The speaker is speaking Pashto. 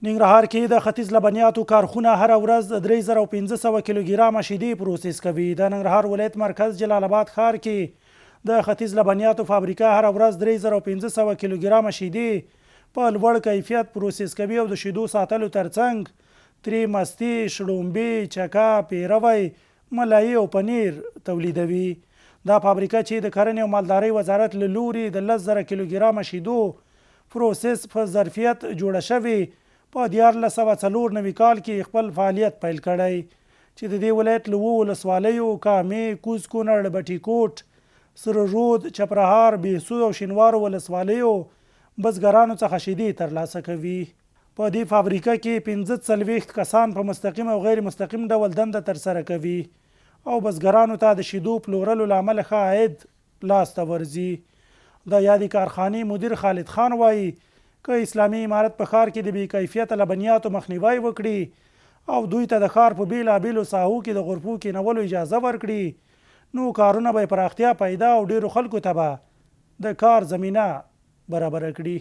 ننګرهار کې د ختیځ لبنیاتو کارخونه هره ورځ 3500 کیلوګرامه شیدې پروسس کوي. د ننګرهار ولایت مرکز جلال آباد ښار کې د ختیځ لبنیاتو فابریکه هره ورځ 3500 کیلوګرامه شیدې په لوړ کیفیت پروسس کوي او د شیدو ساتلو ترڅنګ ترې مستې، شړومبې، چکه، پیروی، ملایي او پنیر تولیدوي. دا فابریکه چې د کرنې او مالدارۍ وزارت له لوري د 10,000 کیلوګرامه شیدو پروسس په ظرفیت جوړه شوې په 1494 کال کې خپل فعالیت پیل کړی چې د دې ولایت له 7 ولسوالیو کامې، کوز کونړ، بټي کوټ، سره رود، چپرهار، بهسود او شینوارو ولسوالیو بزګرانو څخه شیدې ترلاسه کوي. په دې فابریکه کې 45 کسان په مستقیم او غیر مستقیم ډول دنده ترسره کوي او بزګرانو ته د شیدو پلورلو له امله ښه عاید لاسته ورځي. د یادې کارخانې مدیر خالد خان وایي که اسلامي امارت په ښار کې د بې کیفیته لبنیاتو مخنیوی وکړي او دوی ته د ښار په بیلابیلو ساحو کې د غرفو کینولو اجازه ورکړي نو کارونه به پراختیا پیدا او ډیرو خلکو ته به د کار زمینه برابره کړي.